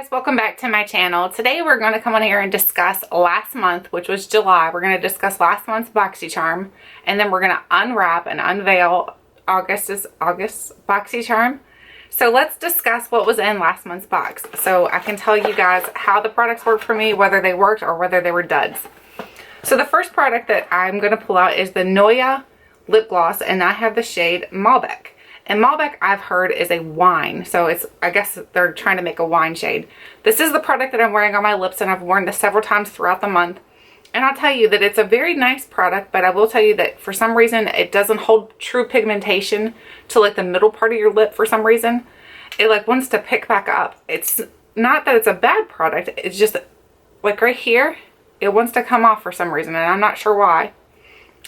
guys, welcome back to my channel. Today we're going to come on here and discuss last month, which was July. We're going to discuss last month's Boxycharm, and then we're going to unwrap and unveil August's Boxycharm. So let's discuss what was in last month's box, so I can tell you guys how the products worked for me, whether they worked or whether they were duds. So the first product that I'm going to pull out is the Noyah Lip Gloss, and I have the shade Malbec. And Malbec, I've heard, is a wine. So it's, I guess they're trying to make a wine shade. This is the product that I'm wearing on my lips, and I've worn this several times throughout the month. And I'll tell you that it's a very nice product, but I will tell you that for some reason, it doesn't hold true pigmentation to like the middle part of your lip for some reason. It like wants to pick back up. It's not that it's a bad product. It's just like right here, it wants to come off for some reason, and I'm not sure why.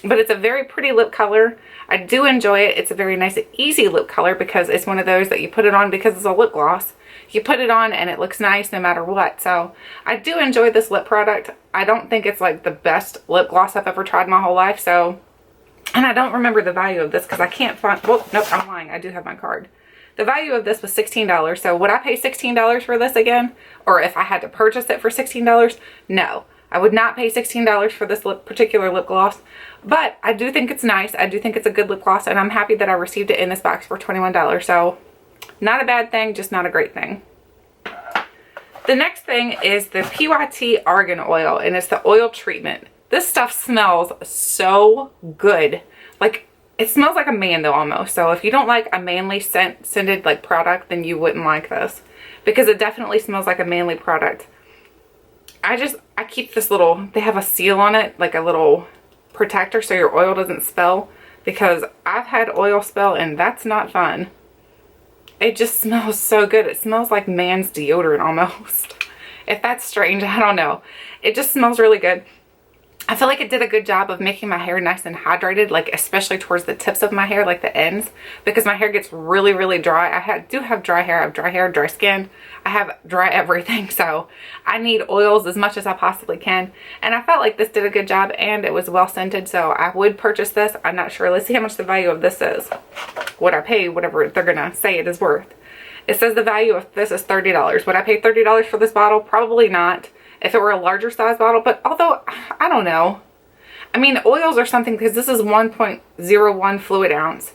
But it's a very pretty lip color. I do enjoy it. It's a very nice, easy lip color because it's one of those that you put it on because it's a lip gloss. You put it on and it looks nice no matter what. So I do enjoy this lip product. I don't think it's like the best lip gloss I've ever tried in my whole life. So, and I don't remember the value of this because I can't find, well, nope, I'm lying. I do have my card. The value of this was $16. So would I pay $16 for this again? Or if I had to purchase it for $16? No. I would not pay $16 for this particular lip gloss, but I do think it's nice. I do think it's a good lip gloss, and I'm happy that I received it in this box for $21. So not a bad thing, just not a great thing. The next thing is the PYT Argan Oil, and it's the oil treatment. This stuff smells so good. Like, it smells like a man though almost. So if you don't like a manly scented like product, then you wouldn't like this, because it definitely smells like a manly product. I keep this little, they have a seal on it, like a little protector so your oil doesn't spill, because I've had oil spill and that's not fun. It just smells so good. It smells like man's deodorant almost. If that's strange, I don't know. It just smells really good. I feel like it did a good job of making my hair nice and hydrated, like especially towards the tips of my hair, like the ends, because my hair gets really, really dry. I do have dry hair. I have dry hair, dry skin. I have dry everything, so I need oils as much as I possibly can. And I felt like this did a good job, and it was well scented, so I would purchase this. I'm not sure. Let's see how much the value of this is. Would I pay whatever they're gonna say it is worth? It says the value of this is $30. Would I pay $30 for this bottle? Probably not. If it were a larger size bottle, but although, I don't know. I mean, oils are something, because this is 1.01 fluid ounce.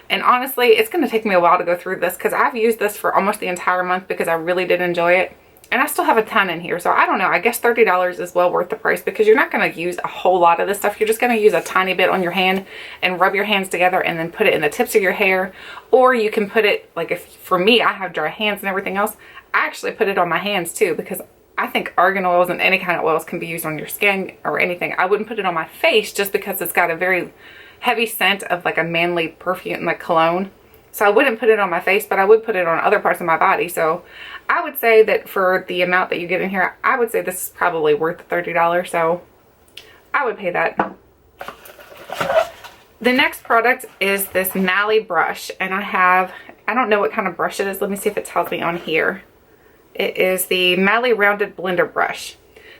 And honestly, it's going to take me a while to go through this, because I've used this for almost the entire month because I really did enjoy it. And I still have a ton in here. So I don't know. I guess $30 is well worth the price, because you're not going to use a whole lot of this stuff. You're just going to use a tiny bit on your hand and rub your hands together and then put it in the tips of your hair. Or you can put it, like if for me, I have dry hands and everything else, I actually put it on my hands too, because I think argan oils and any kind of oils can be used on your skin or anything. I wouldn't put it on my face just because it's got a very heavy scent of like a manly perfume, like cologne. So I wouldn't put it on my face, but I would put it on other parts of my body. So I would say that for the amount that you get in here, I would say this is probably worth $30. So I would pay that. The next product is this Mally brush, and I don't know what kind of brush it is. Let me see if it tells me on here. It is the Mally Rounded Blender Brush.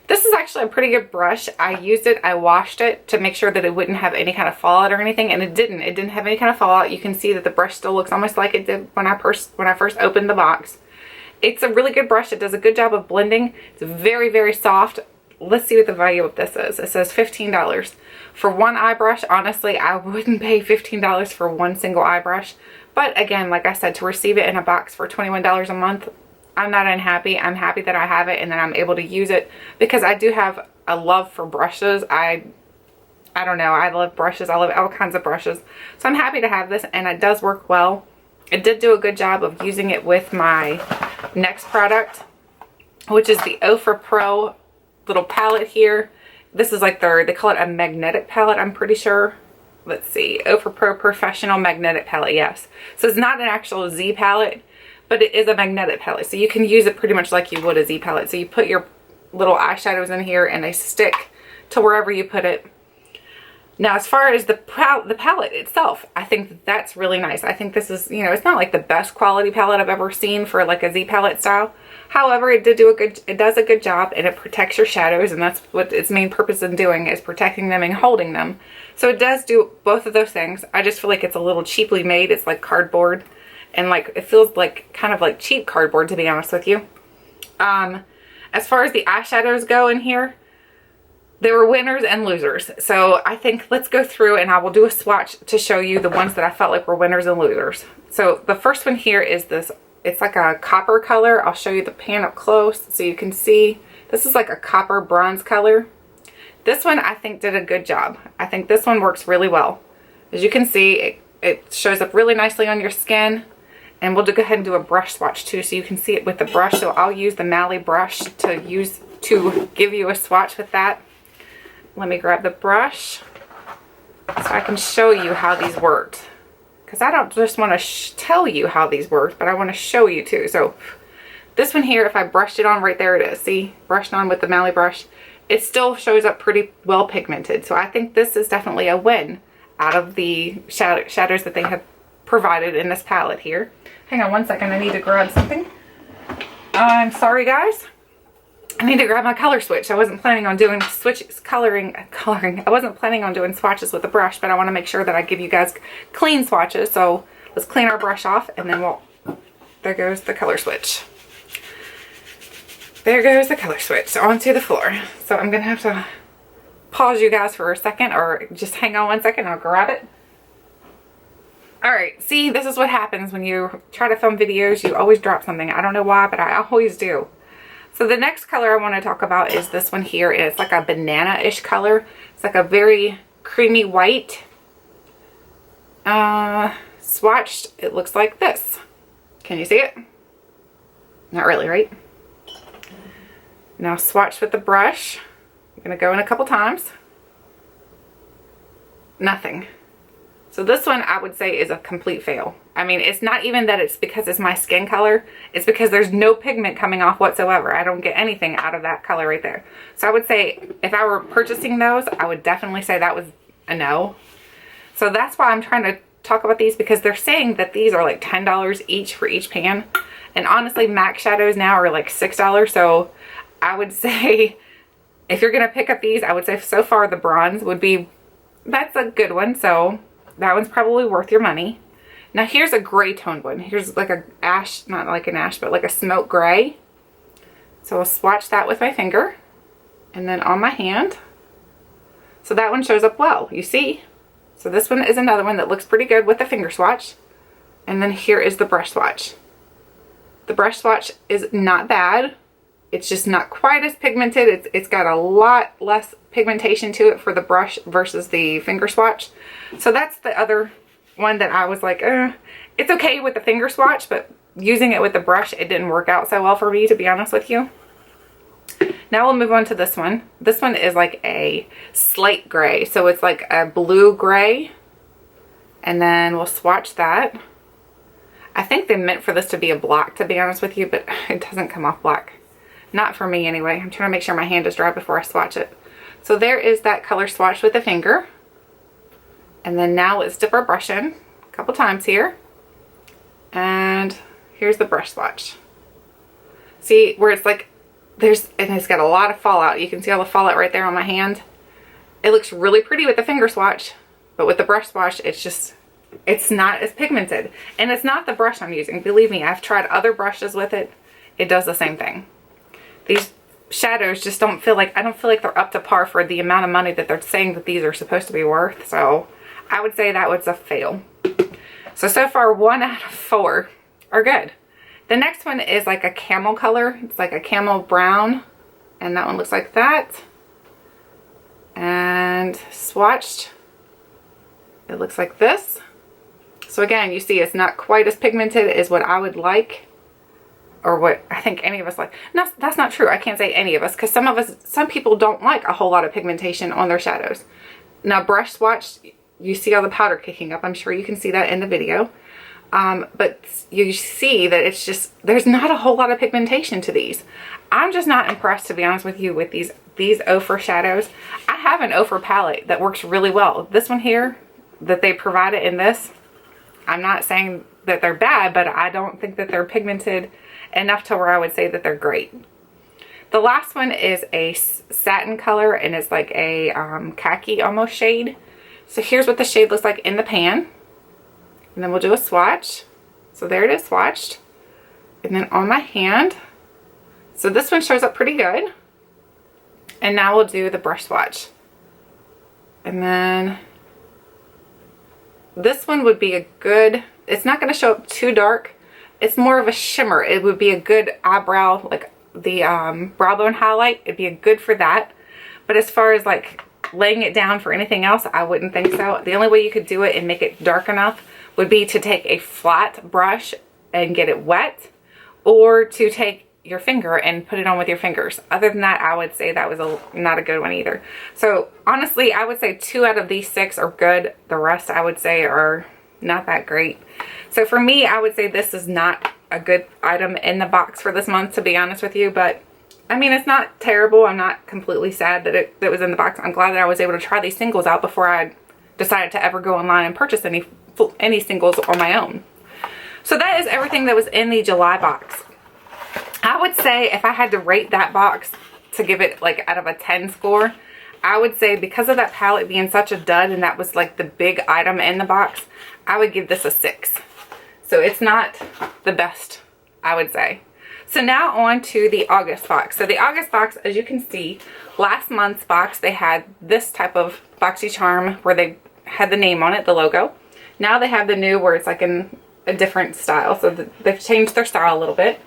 This is actually a pretty good brush. I used it, I washed it to make sure that it wouldn't have any kind of fallout or anything, and it didn't. It didn't have any kind of fallout. You can see that the brush still looks almost like it did when I first opened the box. It's a really good brush. It does a good job of blending. It's very, very soft. Let's see what the value of this is. It says $15. For one eye brush, honestly, I wouldn't pay $15 for one single eye brush. But again, like I said, to receive it in a box for $21 a month, I'm not unhappy. I'm happy that I have it and that I'm able to use it, because I do have a love for brushes. I don't know. I love brushes. I love all kinds of brushes. So I'm happy to have this, and it does work well. It did do a good job of using it with my next product, which is the Ofra Pro little palette here. This is like they call it a magnetic palette, I'm pretty sure. Let's see. Ofra Pro Professional Magnetic Palette, yes. So it's not an actual Z palette, but it is a magnetic palette, so you can use it pretty much like you would a Z palette. So you put your little eyeshadows in here and they stick to wherever you put it. Now, as far as the palette itself, I think that's really nice. I think this is, you know, it's not like the best quality palette I've ever seen for like a Z palette style. However, it does a good job, and it protects your shadows, and that's what its main purpose in doing, is protecting them and holding them. So it does do both of those things. I just feel like it's a little cheaply made. It's like cardboard. And like, it feels like kind of like cheap cardboard, to be honest with you. As far as the eyeshadows go in here, there were winners and losers. So I think let's go through and I will do a swatch to show you the ones that I felt like were winners and losers. So the first one here is this, it's like a copper color. I'll show you the pan up close so you can see. This is like a copper bronze color. This one I think did a good job. I think this one works really well. As you can see, it shows up really nicely on your skin. And we'll go ahead and do a brush swatch too so you can see it with the brush. So I'll use the Mally brush to give you a swatch with that. Let me grab the brush so I can show you how these worked. Because I don't just want to tell you how these worked, but I want to show you too. So this one here, if I brushed it on, right there it is. See, brushed on with the Mally brush. It still shows up pretty well pigmented. So I think this is definitely a win out of the shadows that they have provided in this palette here. Hang on one second, I need to grab something. I'm sorry guys. I need to grab my color switch. I wasn't planning on doing coloring. I wasn't planning on doing swatches with the brush, but I want to make sure that I give you guys clean swatches. So let's clean our brush off and then there goes the color switch. There goes the color switch onto the floor. So I'm going to have to pause you guys for a second, or just hang on one second. I'll grab it. All right, see, this is what happens when you try to film videos. You always drop something. I don't know why, but I always do. So the next color I want to talk about is this one here. It's like a banana-ish color. It's like a very creamy white. Swatched, it looks like this. Can you see it? Not really, right? Now swatch with the brush. I'm going to go in a couple times. Nothing. So this one I would say is a complete fail. I mean, it's not even that it's because it's my skin color. It's because there's no pigment coming off whatsoever. I don't get anything out of that color right there. So I would say if I were purchasing those, I would definitely say that was a no. So that's why I'm trying to talk about these, because they're saying that these are like $10 each for each pan. And honestly, MAC shadows now are like $6. So I would say if you're going to pick up these, I would say so far the bronze would be, that's a good one. So that one's probably worth your money. Now here's a gray toned one. Here's like a ash, not like an ash, but like a smoke gray. So I'll swatch that with my finger and then on my hand. So that one shows up well, you see. So this one is another one that looks pretty good with the finger swatch. And then here is the brush swatch. The brush swatch is not bad. It's just not quite as pigmented. It's got a lot less pigmentation to it for the brush versus the finger swatch. So that's the other one that I was like, it's okay with the finger swatch, but using it with the brush, it didn't work out so well for me, to be honest with you. Now we'll move on to this one. This one is like a slate gray. So it's like a blue gray. And then we'll swatch that. I think they meant for this to be a black, to be honest with you, but it doesn't come off black. Not for me anyway. I'm trying to make sure my hand is dry before I swatch it. So there is that color swatch with the finger. And then now let's dip our brush in a couple times here. And here's the brush swatch. See where it's like, and it's got a lot of fallout. You can see all the fallout right there on my hand. It looks really pretty with the finger swatch, but with the brush swatch, it's not as pigmented. And it's not the brush I'm using. Believe me, I've tried other brushes with it. It does the same thing. These shadows just I don't feel like they're up to par for the amount of money that they're saying that these are supposed to be worth. So I would say that was a fail. So far 1 out of 4 are good. The next one is like a camel color. It's like a camel brown. And that one looks like that. And swatched, it looks like this. So again, you see it's not quite as pigmented as what I would like. Or what I think any of us like. No, that's not true. I can't say any of us, because some people don't like a whole lot of pigmentation on their shadows. Now brush swatch, you see all the powder kicking up. I'm sure you can see that in the video. But you see that it's just, there's not a whole lot of pigmentation to these. I'm just not impressed, to be honest with you, with these Ofra shadows. I have an Ofra palette that works really well. This one here that they provided in this, I'm not saying that they're bad, but I don't think that they're pigmented enough to where I would say that they're great. The last one is a satin color, and it's like a khaki almost shade. So here's what the shade looks like in the pan. And then we'll do a swatch. So there it is swatched. And then on my hand, So this one shows up pretty good. And now we'll do the brush swatch. And then this one would be a good, it's not going to show up too dark. It's more of a shimmer. It would be a good eyebrow, like the brow bone highlight. It'd be a good for that. But as far as like laying it down for anything else, I wouldn't think so. The only way you could do it and make it dark enough would be to take a flat brush and get it wet, or to take your finger and put it on with your fingers. Other than that, I would say that was not a good one either. So honestly, I would say 2 out of these 6 are good. The rest I would say are not that great. So for me, I would say this is not a good item in the box for this month, to be honest with you. But I mean, it's not terrible. I'm not completely sad that it was in the box. I'm glad that I was able to try these singles out before I decided to ever go online and purchase any singles on my own. So that is everything that was in the July box. I would say if I had to rate that box to give it like out of a 10 score, I would say because of that palette being such a dud and that was like the big item in the box, I would give this a 6. So it's not the best, I would say. So now on to the August box. So the August box, as you can see, last month's box, they had this type of Boxycharm where they had the name on it, the logo. Now they have the new where it's like in a different style. So they've changed their style a little bit,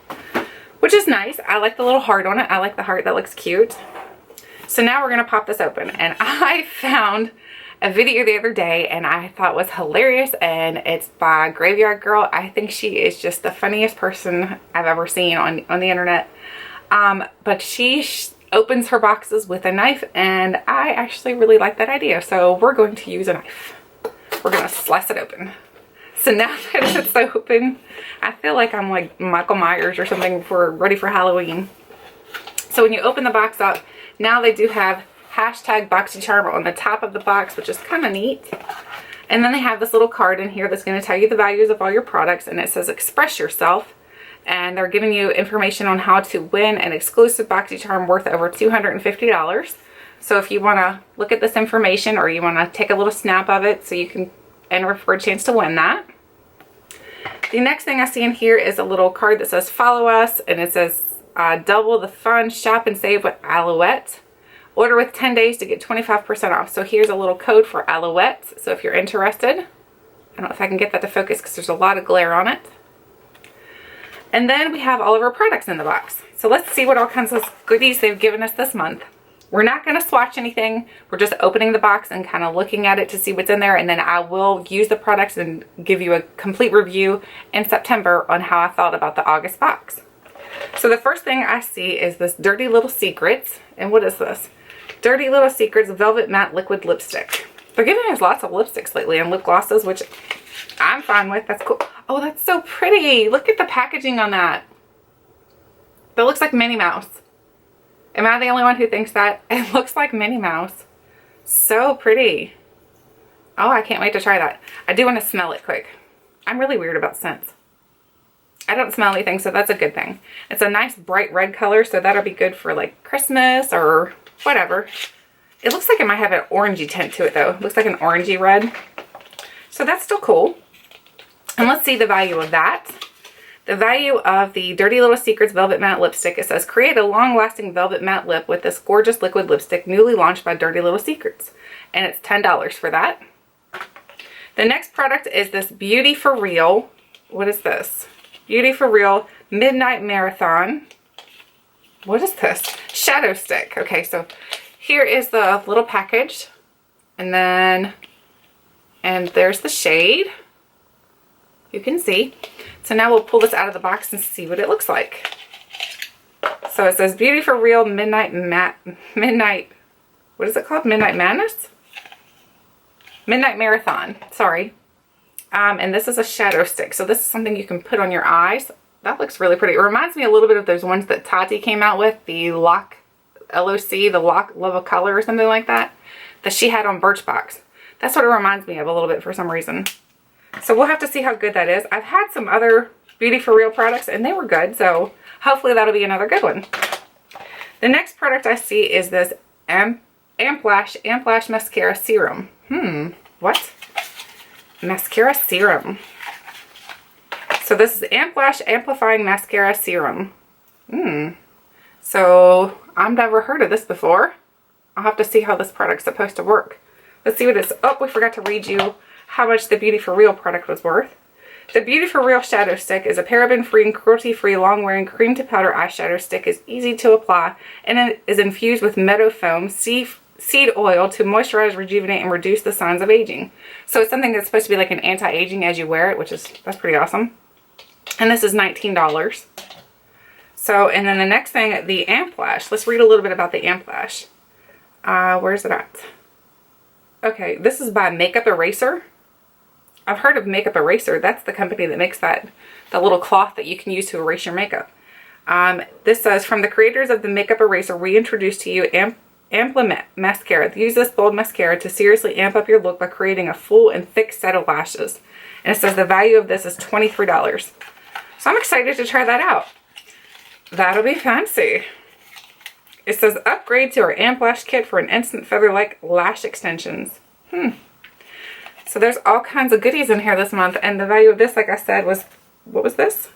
which is nice. I like the little heart on it. I like the heart. That looks cute. So now we're going to pop this open. And I found a video the other day and I thought was hilarious, and it's by Graveyard Girl. I think she is just the funniest person I've ever seen on the internet. But she opens her boxes with a knife, and I actually really like that idea. So we're going to use a knife. We're going to slice it open. So now that it's open, I feel like I'm like Michael Myers or something for ready for Halloween. So when you open the box up, now they do have hashtag Boxycharm on the top of the box, which is kind of neat. And then they have this little card in here that's going to tell you the values of all your products, and it says express yourself. And they're giving you information on how to win an exclusive Boxycharm worth over $250. So if you want to look at this information, or you want to take a little snap of it so you can enter for a chance to win that. The next thing I see in here is a little card that says follow us, and it says double the fun, shop and save with Aloette. Order with 10 days to get 25% off. So here's a little code for Aloette. So if you're interested, I don't know if I can get that to focus because there's a lot of glare on it. And then we have all of our products in the box. So let's see what all kinds of goodies they've given us this month. We're not going to swatch anything. We're just opening the box and kind of looking at it to see what's in there. And then I will use the products and give you a complete review in September on how I felt about the August box. So the first thing I see is this Dirty Little Secrets. And what is this? Dirty Little Secrets Velvet Matte Liquid Lipstick. They're giving us lots of lipsticks lately and lip glosses, which I'm fine with. That's cool. Oh, that's so pretty. Look at the packaging on that. That looks like Minnie Mouse. Am I the only one who thinks that? It looks like Minnie Mouse. So pretty. Oh, I can't wait to try that. I do want to smell it quick. I'm really weird about scents. I don't smell anything, so that's a good thing. It's a nice bright red color, so that'll be good for like Christmas or whatever. It looks like it might have an orangey tint to it though. It looks like an orangey red. So that's still cool. And let's see the value of that. The value of the Dirty Little Secrets Velvet Matte Lipstick, it says, create a long-lasting velvet matte lip with this gorgeous liquid lipstick newly launched by Dirty Little Secrets. And it's $10 for that. The next product is this Beauty for Real. What is this? Beauty for Real Midnight Marathon. What is this? Shadow Stick. Okay, so here is the little package. And there's the shade. You can see. So now we'll pull this out of the box and see what it looks like. So it says Beauty for Real Midnight, what is it called? Midnight Madness? Midnight Marathon, sorry. And this is a shadow stick. So this is something you can put on your eyes. That looks really pretty. It reminds me a little bit of those ones that Tati came out with, the Lock, L-O-C, the Lock Love of Color or something like that she had on Birchbox. That's what it reminds me of a little bit for some reason. So we'll have to see how good that is. I've had some other Beauty for Real products and they were good, so hopefully that'll be another good one. The next product I see is this Amplash Mascara Serum. What? Mascara Serum. So this is Amplash Amplifying Mascara Serum. So I've never heard of this before. I'll have to see how this product's supposed to work. Let's see what it's, oh, we forgot to read you how much the Beauty For Real product was worth. The Beauty For Real Shadow Stick is a paraben-free and cruelty-free long-wearing cream-to-powder eyeshadow stick. Is easy to apply and it is infused with meadow foam, seed oil to moisturize, rejuvenate, and reduce the signs of aging. So it's something that's supposed to be like an anti-aging as you wear it, which is, that's pretty awesome. And this is $19. So, and then the next thing, the Amplash. Let's read a little bit about the Amplash. Where's it at? Okay, this is by Makeup Eraser. I've heard of Makeup Eraser. That's the company that makes that, the little cloth that you can use to erase your makeup. This says, from the creators of the Makeup Eraser, we introduce to you Amp Mascara. Use this bold mascara to seriously amp up your look by creating a full and thick set of lashes. And it says the value of this is $23. So I'm excited to try that out. That'll be fancy. It says upgrade to our Amplash kit for an instant feather-like lash extensions. So there's all kinds of goodies in here this month, and the value of this, like I said, was, what was this?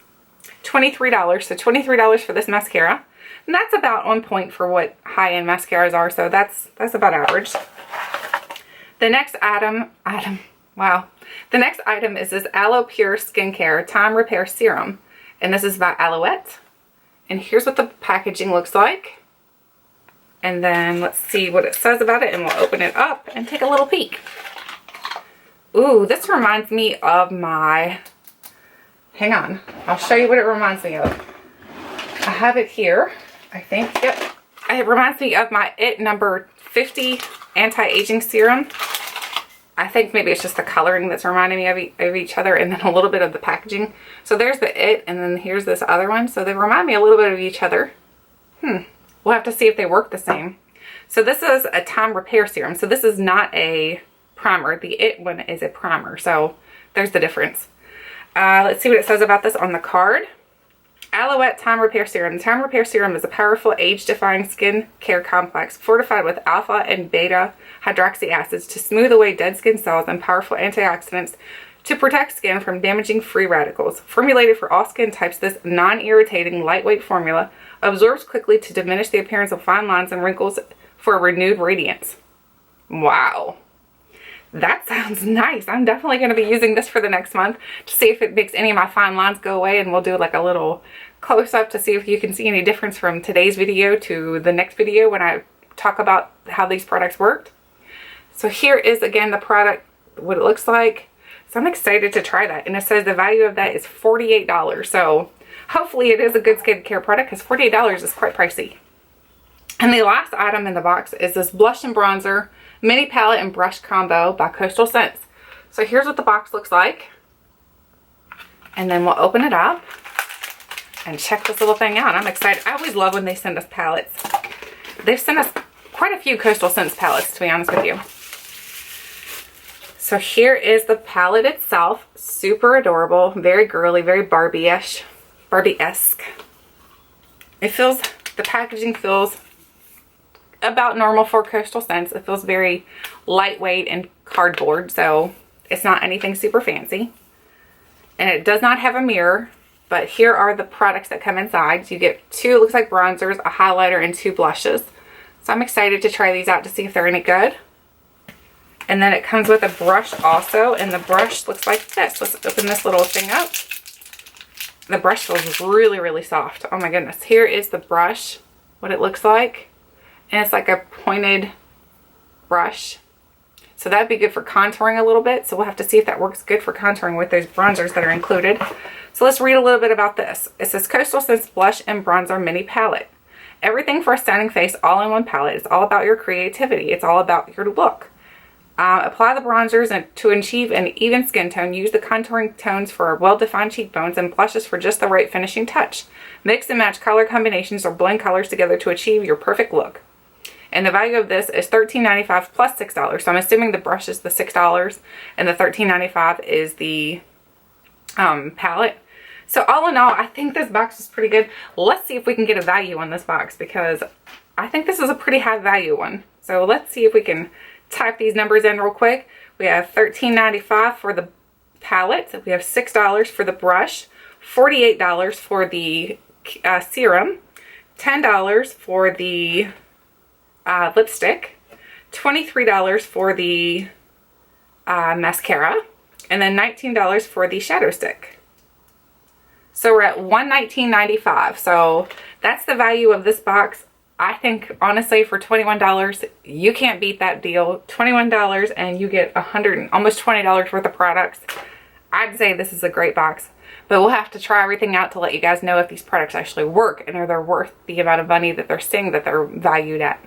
$23. So $23 for this mascara. And that's about on point for what high-end mascaras are, so that's about average. The next wow. The next item is this Aloe Pure Skincare Time Repair Serum, and this is by Aloette. And here's what the packaging looks like. And then let's see what it says about it, and we'll open it up and take a little peek. Ooh, this reminds me of my, hang on, I'll show you what it reminds me of. I have it here, I think, yep. It reminds me of my IT number 50 anti-aging serum. I think maybe it's just the coloring that's reminding me of each other, and then a little bit of the packaging. So there's the IT, and then here's this other one. So they remind me a little bit of each other. We'll have to see if they work the same. So this is a time repair serum. So this is not a primer. The IT one is a primer. So there's the difference. Let's see what it says about this on the card. Aloette Time Repair Serum. The Time Repair Serum is a powerful age-defying skin care complex fortified with alpha and beta hydroxy acids to smooth away dead skin cells and powerful antioxidants to protect skin from damaging free radicals. Formulated for all skin types, this non-irritating, lightweight formula absorbs quickly to diminish the appearance of fine lines and wrinkles for a renewed radiance. Wow. That sounds nice. I'm definitely going to be using this for the next month to see if it makes any of my fine lines go away, and we'll do like a little close-up to see if you can see any difference from today's video to the next video when I talk about how these products worked. So here is again the product, what it looks like. So I'm excited to try that, and it says the value of that is $48. So hopefully it is a good skincare product, because $48 is quite pricey. And the last item in the box is this blush and bronzer mini palette and brush combo by Costal. So here's what the box looks like, and then we'll open it up and check this little thing out. I'm excited. I always love when they send us palettes. They've sent us quite a few Costal Scents palettes, to be honest with you. So here is the palette itself. Super adorable, very girly, very Barbie-esque. It feels, the packaging feels about normal for Costal Scents. It feels very lightweight and cardboard, so it's not anything super fancy. And it does not have a mirror, but here are the products that come inside. You get two, looks like bronzers, a highlighter, and two blushes. So I'm excited to try these out to see if they're any good. And then it comes with a brush also, and the brush looks like this. Let's open this little thing up. The brush feels really, really soft. Oh my goodness. Here is the brush, what it looks like. And it's like a pointed brush. So that'd be good for contouring a little bit. So we'll have to see if that works good for contouring with those bronzers that are included. So let's read a little bit about this. It says Costal Scents Blush and Bronzer Mini Palette. Everything for a stunning face all in one palette. It's all about your creativity. It's all about your look. Apply the bronzers to achieve an even skin tone. Use the contouring tones for well-defined cheekbones and blushes for just the right finishing touch. Mix and match color combinations or blend colors together to achieve your perfect look. And the value of this is $13.95 plus $6. So I'm assuming the brush is the $6 and the $13.95 is the palette. So all in all, I think this box is pretty good. Let's see if we can get a value on this box, because I think this is a pretty high value one. So let's see if we can type these numbers in real quick. We have $13.95 for the palette. We have $6 for the brush, $48 for the serum, $10 for the lipstick, $23 for the mascara, and then $19 for the shadow stick. So we're at $119.95. So that's the value of this box. I think honestly for $21 you can't beat that deal. $21 and you get almost $20 worth of products. I'd say this is a great box, but we'll have to try everything out to let you guys know if these products actually work and are they worth the amount of money that they're saying that they're valued at.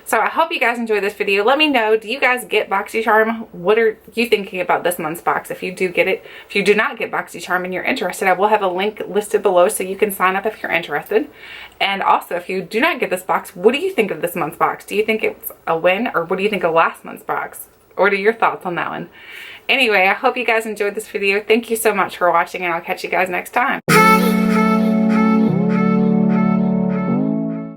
So I hope you guys enjoyed this video. Let me know, do you guys get Boxycharm? What are you thinking about this month's box if you do get it? If you do not get Boxycharm and you're interested, I will have a link listed below so you can sign up if you're interested. And also, if you do not get this box, what do you think of this month's box? Do you think it's a win, or what do you think of last month's box? What are your thoughts on that one? Anyway, I hope you guys enjoyed this video. Thank you so much for watching, and I'll catch you guys next time.